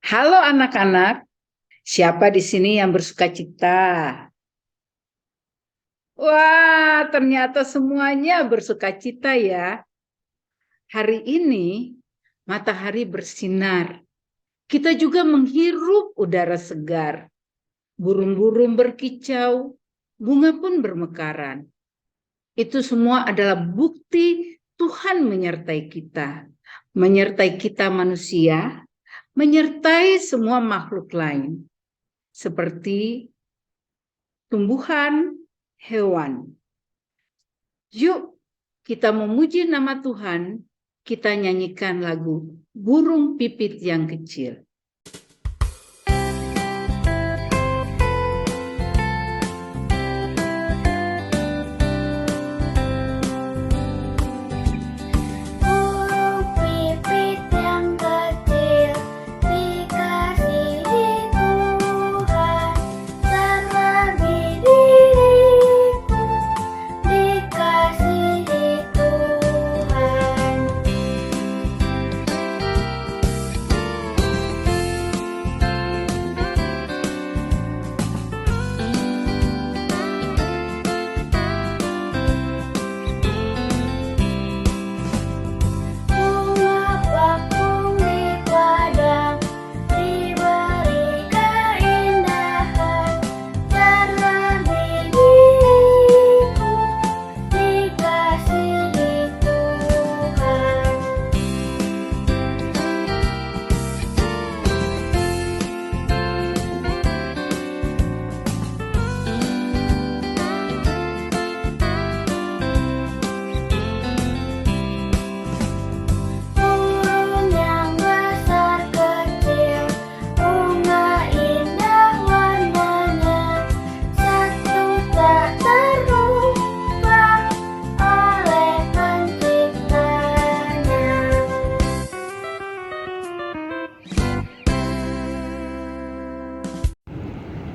Halo anak-anak, siapa di sini yang bersuka cita? Wah, ternyata semuanya bersuka cita ya. Hari ini matahari bersinar. Kita juga menghirup udara segar. Burung-burung berkicau, bunga pun bermekaran. Itu semua adalah bukti Tuhan menyertai kita. Menyertai kita manusia, menyertai semua makhluk lain. Seperti tumbuhan, hewan. Yuk, kita memuji nama Tuhan, kita nyanyikan lagu Burung Pipit yang Kecil.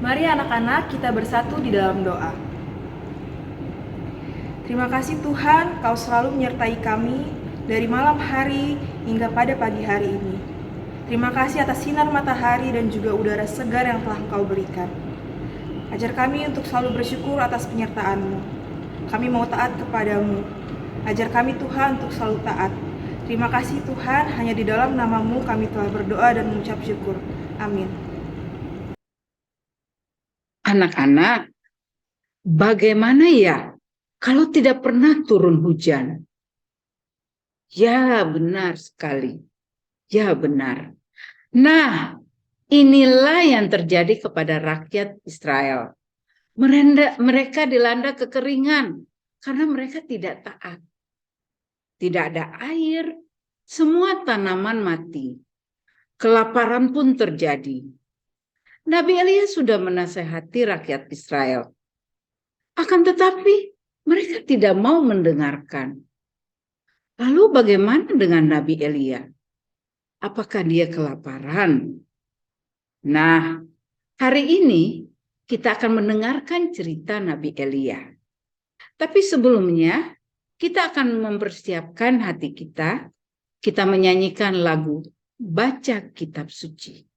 Mari anak-anak kita bersatu di dalam doa. Terima kasih Tuhan, Kau selalu menyertai kami dari malam hari hingga pada pagi hari ini. Terima kasih atas sinar matahari dan juga udara segar yang telah Engkau berikan. Ajar kami untuk selalu bersyukur atas penyertaan-Mu. Kami mau taat kepadamu. Ajar kami Tuhan untuk selalu taat. Terima kasih Tuhan, hanya di dalam nama-Mu kami telah berdoa dan mengucap syukur. Amin. Anak-anak, bagaimana ya kalau tidak pernah turun hujan? Ya, benar sekali. Ya, benar. Nah, inilah yang terjadi kepada rakyat Israel. Mereka dilanda kekeringan karena mereka tidak taat. Tidak ada air, semua tanaman mati. Kelaparan pun terjadi. Nabi Elia sudah menasehati rakyat Israel. Akan tetapi mereka tidak mau mendengarkan. Lalu bagaimana dengan Nabi Elia? Apakah dia kelaparan? Nah, hari ini kita akan mendengarkan cerita Nabi Elia. Tapi sebelumnya, kita akan mempersiapkan hati kita. Kita menyanyikan lagu Baca Kitab Suci.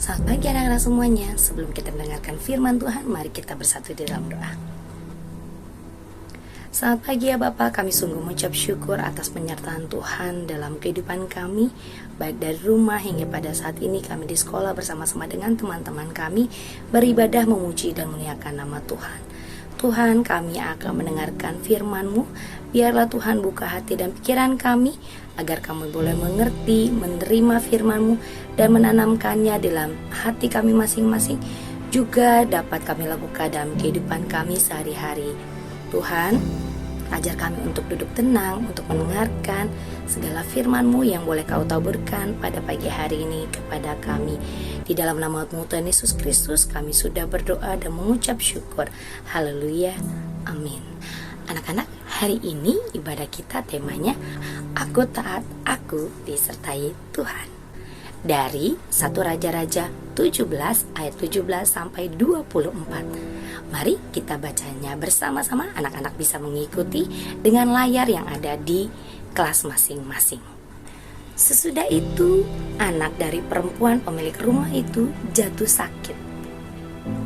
Selamat pagi anak-anak semuanya. Sebelum kita mendengarkan firman Tuhan, mari kita bersatu di dalam doa. Selamat pagi ya Bapak, kami sungguh mengucap syukur atas penyertaan Tuhan dalam kehidupan kami, baik dari rumah hingga pada saat ini kami di sekolah bersama-sama dengan teman-teman kami beribadah memuji dan memuliakan nama Tuhan. Tuhan, kami akan mendengarkan firman-Mu. Biarlah Tuhan buka hati dan pikiran kami agar kami boleh mengerti, menerima firman-Mu dan menanamkannya dalam hati kami masing-masing, juga dapat kami lakukan dalam kehidupan kami sehari-hari. Tuhan, ajar kami untuk duduk tenang, untuk mendengarkan segala firman-Mu yang boleh Kau taburkan pada pagi hari ini kepada kami. Di dalam nama Tuhan Yesus Kristus kami sudah berdoa dan mengucap syukur. Haleluya, amin. Anak-anak, hari ini ibadah kita temanya Aku Taat, Aku Disertai Tuhan. Dari 1 Raja-Raja 17 ayat 17 sampai 24. Mari kita bacanya bersama-sama. Anak-anak bisa mengikuti dengan layar yang ada di kelas masing-masing. Sesudah itu, anak dari perempuan pemilik rumah itu jatuh sakit.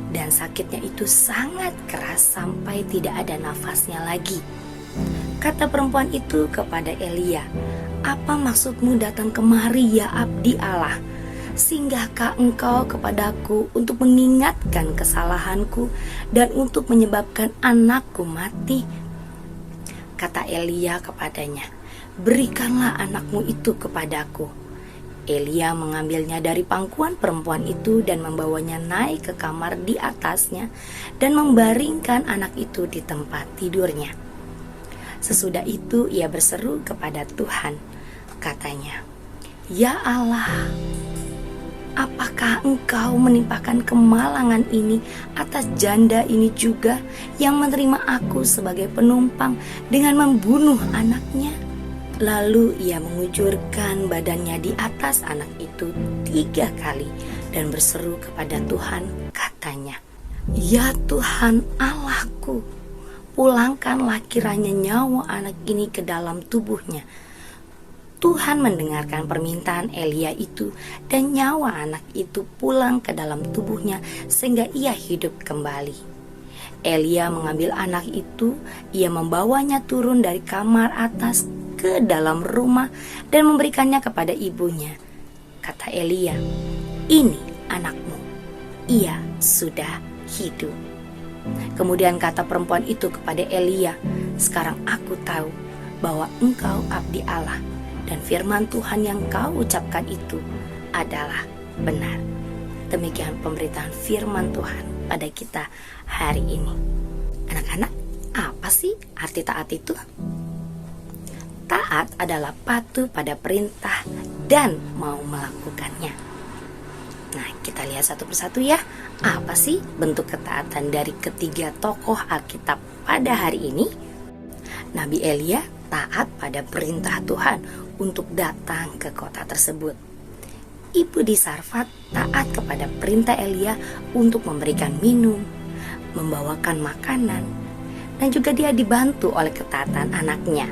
Dan sakitnya itu sangat keras sampai tidak ada nafasnya lagi. Kata perempuan itu kepada Elia, "Apa maksudmu datang kemari ya abdi Allah? Singgahkah engkau kepadaku untuk mengingatkan kesalahanku dan untuk menyebabkan anakku mati?" Kata Elia kepadanya, "Berikanlah anakmu itu kepadaku." Elia mengambilnya dari pangkuan perempuan itu dan membawanya naik ke kamar di atasnya dan membaringkan anak itu di tempat tidurnya. Sesudah itu ia berseru kepada Tuhan, katanya, "Ya Allah, apakah engkau menimpakan kemalangan ini atas janda ini juga yang menerima aku sebagai penumpang dengan membunuh anaknya?" Lalu ia mengujurkan badannya di atas anak itu 3 kali dan berseru kepada Tuhan, katanya, "Ya Tuhan Allahku, pulangkanlah kiranya nyawa anak ini ke dalam tubuhnya." Tuhan mendengarkan permintaan Elia itu dan nyawa anak itu pulang ke dalam tubuhnya sehingga ia hidup kembali. Elia mengambil anak itu, ia membawanya turun dari kamar atas ke dalam rumah dan memberikannya kepada ibunya. Kata Elia, "Ini anakmu, ia sudah hidup." Kemudian kata perempuan itu kepada Elia, "Sekarang aku tahu bahwa engkau abdi Allah dan firman Tuhan yang kau ucapkan itu adalah benar." Demikian pemberitaan firman Tuhan pada kita hari ini. Anak-anak, apa sih arti taat itu? Taat adalah patuh pada perintah dan mau melakukannya. Nah, kita lihat satu persatu ya. Apa sih bentuk ketaatan dari ketiga tokoh Alkitab pada hari ini? Nabi Elia taat pada perintah Tuhan untuk datang ke kota tersebut. Ibu di Sarfat taat kepada perintah Elia untuk memberikan minum, membawakan makanan, dan juga dia dibantu oleh ketaatan anaknya.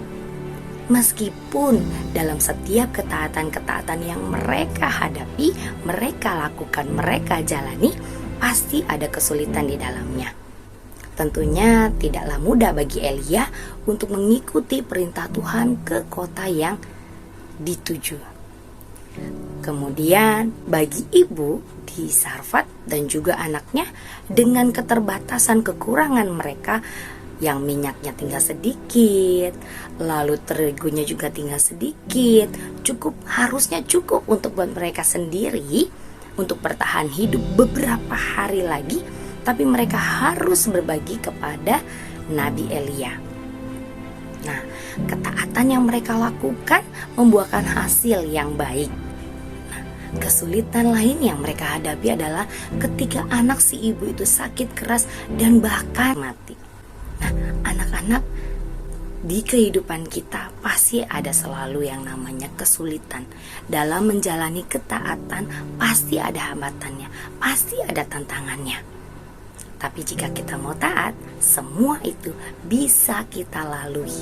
Meskipun dalam setiap ketaatan-ketaatan yang mereka hadapi, mereka lakukan, mereka jalani, pasti ada kesulitan di dalamnya. Tentunya tidaklah mudah bagi Elia untuk mengikuti perintah Tuhan ke kota yang dituju. Kemudian bagi ibu di Sarfat dan juga anaknya, dengan keterbatasan kekurangan mereka, yang minyaknya tinggal sedikit, lalu terigunya juga tinggal sedikit, harusnya cukup untuk buat mereka sendiri untuk bertahan hidup beberapa hari lagi, tapi mereka harus berbagi kepada Nabi Elia. Nah, ketaatan yang mereka lakukan membuahkan hasil yang baik. Nah, kesulitan lain yang mereka hadapi adalah ketika anak si ibu itu sakit keras dan bahkan mati. Nah, anak-anak, di kehidupan kita pasti ada selalu yang namanya kesulitan. Dalam menjalani ketaatan pasti ada hambatannya, pasti ada tantangannya. Tapi jika kita mau taat, semua itu bisa kita lalui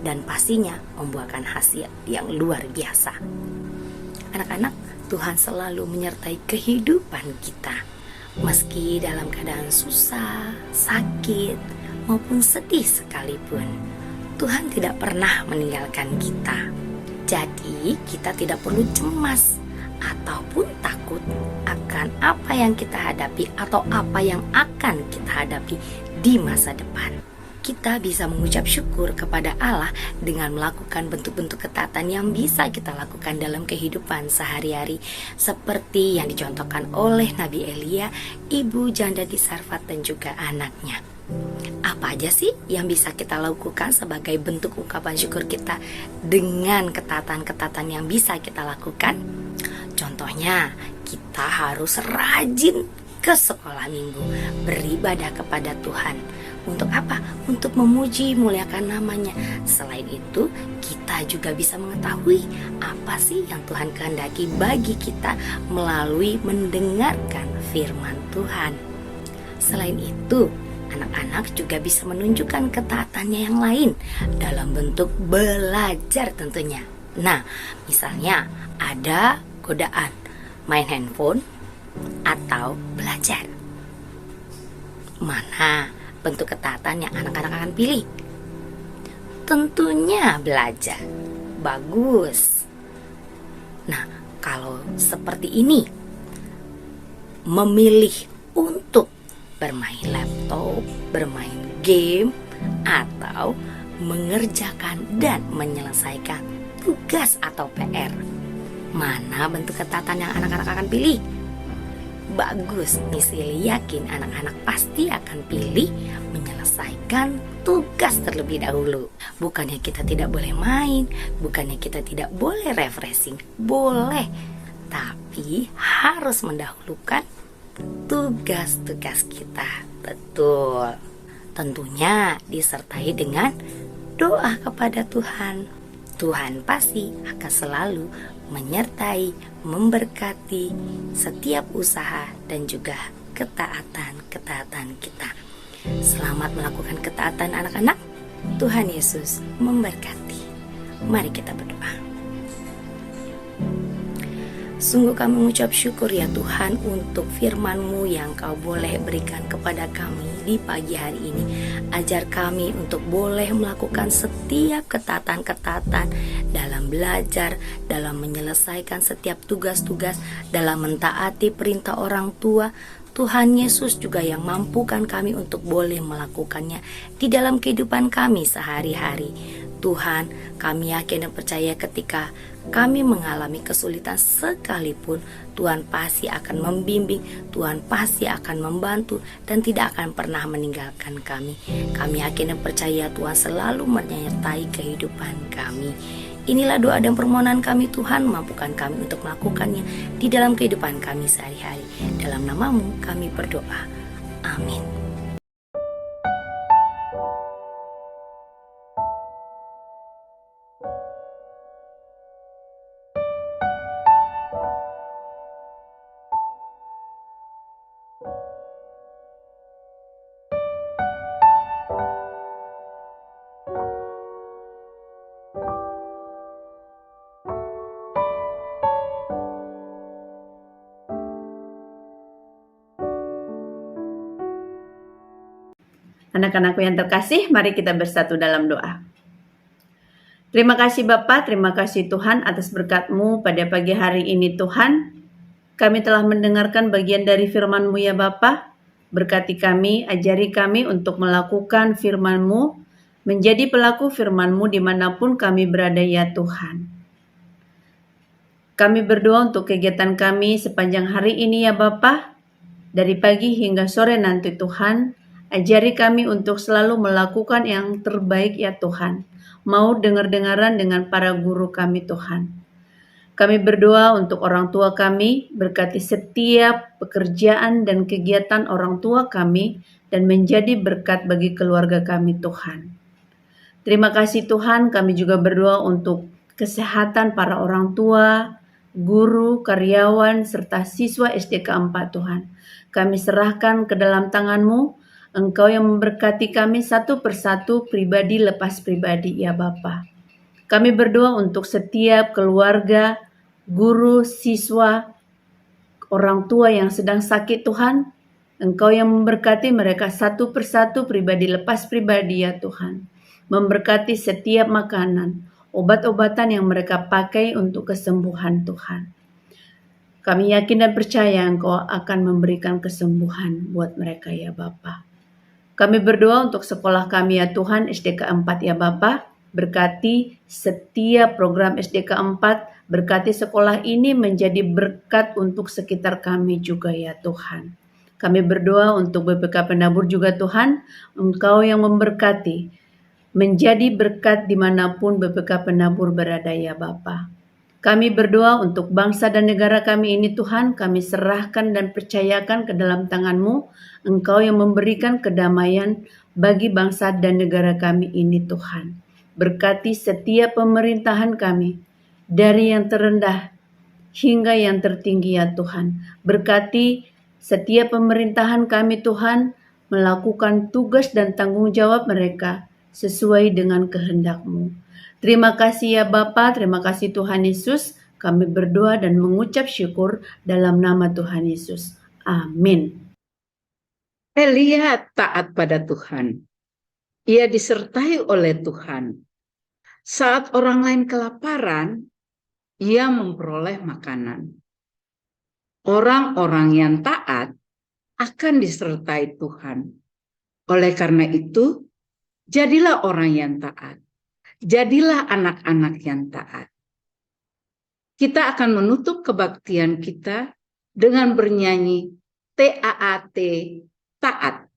dan pastinya membuahkan hasil yang luar biasa. Anak-anak, Tuhan selalu menyertai kehidupan kita. Meski dalam keadaan susah, sakit, maupun sedih sekalipun, Tuhan tidak pernah meninggalkan kita. Jadi kita tidak perlu cemas ataupun takut akan apa yang kita hadapi atau apa yang akan kita hadapi di masa depan. Kita bisa mengucap syukur kepada Allah dengan melakukan bentuk-bentuk ketaatan yang bisa kita lakukan dalam kehidupan sehari-hari, seperti yang dicontohkan oleh Nabi Elia, ibu janda di Sarfat dan juga anaknya. Apa aja sih yang bisa kita lakukan sebagai bentuk ungkapan syukur kita dengan ketaatan-ketaatan yang bisa kita lakukan? Contohnya, kita harus rajin ke sekolah minggu, beribadah kepada Tuhan. Untuk apa? Untuk memuji, muliakan namanya. Selain itu, kita juga bisa mengetahui apa sih yang Tuhan kehendaki bagi kita melalui mendengarkan firman Tuhan. Selain itu, anak-anak juga bisa menunjukkan ketaatannya yang lain dalam bentuk belajar tentunya. Nah, misalnya ada godaan main handphone atau belajar. Mana bentuk ketaatan yang anak-anak akan pilih? Tentunya belajar. Bagus. Nah, kalau seperti ini, memilih untuk bermain laptop, bermain game, atau mengerjakan dan menyelesaikan tugas atau PR, mana bentuk ketaatan yang anak-anak akan pilih? Bagus, Miss Lily yakin anak-anak pasti akan pilih menyelesaikan tugas terlebih dahulu. Bukannya kita tidak boleh main, bukannya kita tidak boleh refreshing, boleh. Tapi harus mendahulukan tugas-tugas kita. Betul. Tentunya disertai dengan doa kepada Tuhan. Tuhan pasti akan selalu menyertai, memberkati setiap usaha dan juga ketaatan-ketaatan kita. Selamat melakukan ketaatan anak-anak. Tuhan Yesus memberkati. Mari kita berdoa. Sungguh kami mengucap syukur ya Tuhan untuk firman-Mu yang Kau boleh berikan kepada kami di pagi hari ini. Ajar kami untuk boleh melakukan setiap ketaatan-ketaatan dalam belajar, dalam menyelesaikan setiap tugas-tugas, dalam mentaati perintah orang tua. Tuhan Yesus juga yang mampukan kami untuk boleh melakukannya di dalam kehidupan kami sehari-hari. Tuhan, kami yakin dan percaya ketika kami mengalami kesulitan sekalipun, Tuhan pasti akan membimbing, Tuhan pasti akan membantu dan tidak akan pernah meninggalkan kami. Kami yakin dan percaya Tuhan selalu menyertai kehidupan kami. Inilah doa dan permohonan kami Tuhan, mampukan kami untuk melakukannya di dalam kehidupan kami sehari-hari. Dalam nama-Mu kami berdoa. Amin. Anak-anakku yang terkasih, mari kita bersatu dalam doa. Terima kasih Bapa, terima kasih Tuhan atas berkat-Mu pada pagi hari ini Tuhan. Kami telah mendengarkan bagian dari firman-Mu ya Bapa. Berkati kami, ajari kami untuk melakukan firman-Mu, menjadi pelaku firman-Mu dimanapun kami berada ya Tuhan. Kami berdoa untuk kegiatan kami sepanjang hari ini ya Bapa. Dari pagi hingga sore nanti Tuhan, ajari kami untuk selalu melakukan yang terbaik ya Tuhan. Mau dengar-dengaran dengan para guru kami Tuhan. Kami berdoa untuk orang tua kami, berkati setiap pekerjaan dan kegiatan orang tua kami, dan menjadi berkat bagi keluarga kami Tuhan. Terima kasih Tuhan, kami juga berdoa untuk kesehatan para orang tua, guru, karyawan, serta siswa SDK 4 Tuhan. Kami serahkan ke dalam tangan-Mu. Engkau yang memberkati kami satu persatu, pribadi lepas pribadi ya Bapa. Kami berdoa untuk setiap keluarga, guru, siswa, orang tua yang sedang sakit Tuhan. Engkau yang memberkati mereka satu persatu, pribadi lepas pribadi ya Tuhan. Memberkati setiap makanan, obat-obatan yang mereka pakai untuk kesembuhan Tuhan. Kami yakin dan percaya Engkau akan memberikan kesembuhan buat mereka ya Bapa. Kami berdoa untuk sekolah kami ya Tuhan, SDK 4 ya Bapa. Berkati setiap program SDK 4, berkati sekolah ini menjadi berkat untuk sekitar kami juga ya Tuhan. Kami berdoa untuk BPK Penabur juga Tuhan, Engkau yang memberkati, menjadi berkat dimanapun BPK Penabur berada ya Bapa. Kami berdoa untuk bangsa dan negara kami ini Tuhan, kami serahkan dan percayakan ke dalam tangan-Mu. Engkau yang memberikan kedamaian bagi bangsa dan negara kami ini Tuhan. Berkati setiap pemerintahan kami, dari yang terendah hingga yang tertinggi ya Tuhan. Berkati setiap pemerintahan kami Tuhan, melakukan tugas dan tanggung jawab mereka sesuai dengan kehendak-Mu. Terima kasih ya Bapa, terima kasih Tuhan Yesus. Kami berdoa dan mengucap syukur dalam nama Tuhan Yesus. Amin. Elia taat pada Tuhan. Ia disertai oleh Tuhan. Saat orang lain kelaparan, ia memperoleh makanan. Orang-orang yang taat akan disertai Tuhan. Oleh karena itu, jadilah orang yang taat. Jadilah anak-anak yang taat. Kita akan menutup kebaktian kita dengan bernyanyi TAAT, taat.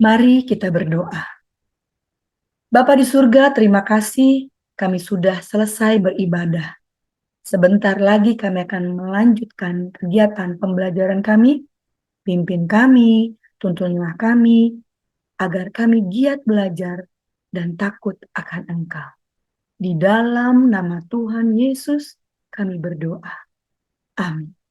Mari kita berdoa. Bapa di surga, terima kasih kami sudah selesai beribadah. Sebentar lagi kami akan melanjutkan kegiatan pembelajaran kami. Pimpin kami, tuntunlah kami, agar kami giat belajar dan takut akan Engkau. Di dalam nama Tuhan Yesus kami berdoa. Amin.